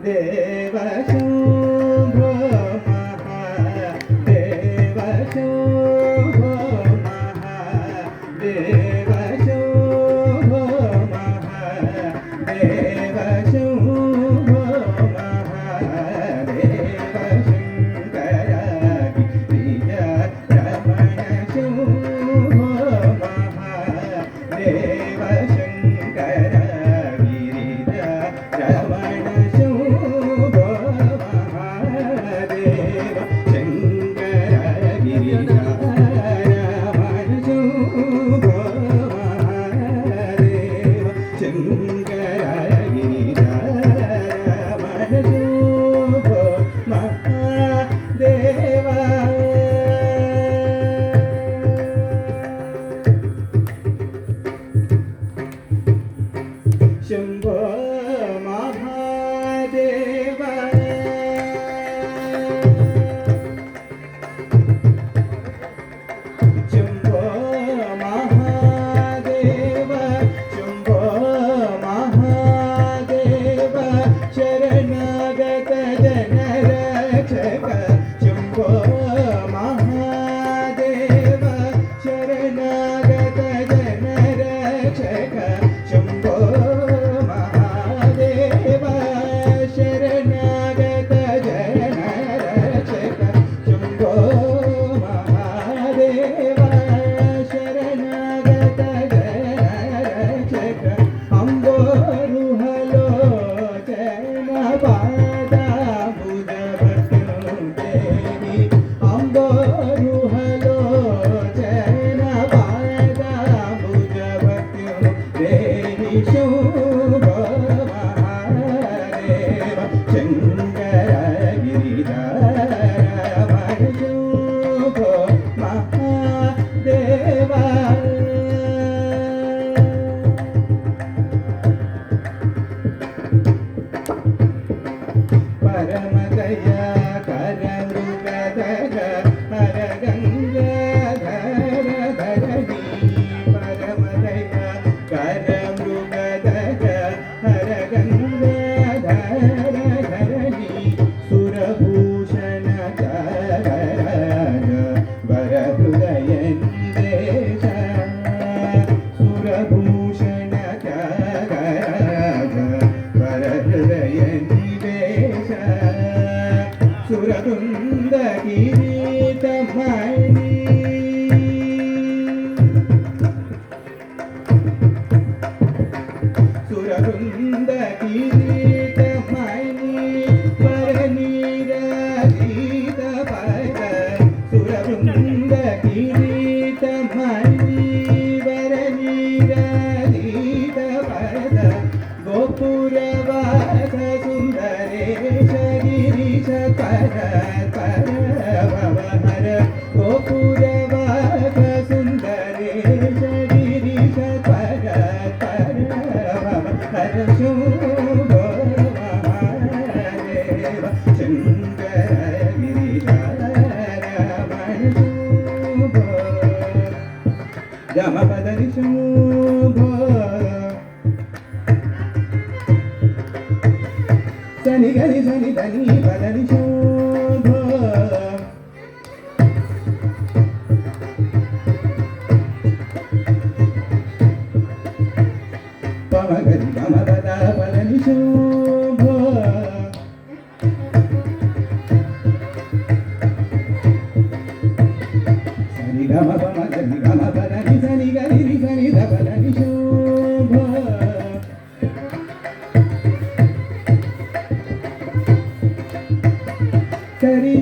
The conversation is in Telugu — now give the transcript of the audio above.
దేవ శంభో మహాదేవ శంభో మహాదేవ శంభో మహాదేవ శంభో మహాదేవ శంకర గిరిజ రమణ శంభో మహాదేవ శంకర గిరిజ రమణ శంభో మహాదేవ శంకర గిరిజ రమణ శంభో మహాదేవ శంకర గిరిజ రమణ శంభో మహాదేవ శంభో మహాదేవ శంభో మహాదేవ శంభో మహాదేవ శరణాగత జన రక్షక శంభో మహాదేవ శరణాగత జన రక్షక శంభో మహాదేవ శరణాగత జన రక్షక శంభో మహాదేవ శరణాగత జన రక్షక అంబోరుహలోచన పాదాంబుజ భక్తుం దేవి అంబోరుహలోచన పాదాంబుజ భక్తుం దేవి శంభో మహాదేవ శంకర గిరిజ రమణ శంభో మహాదేవ పరమ దయా కర మృగధర హర గంగాధర ధరణి పరమ దయా కర మృగధర హర గంగాధర ధరణి సురభూషణ ధరరాజ వర హృదయ నివేశ సురభూషణ ధరరాజ వర హృదయ నివేశ సురవృంద కిరీటమణి సురవృంద కిరీటమణి వరనీరాజిత పద సురవృంద కిరీటమణి వరనీరాజిత పద గోపురవాస సుందరేశ గిరీశ పర పర భవహర గోపురవాస సుందరేశ గిరీశ పర పర భవహర శంభో మహాదేవ శంకర గిరిజ రమణ శంభో జమపదని శంభో సని గని సని దని పదని శంభో పమ గరి గమ పద పదని శంభో సని గమ పమ గరి గమ పదని సని గరి రి సని ద పదని శంభో కరి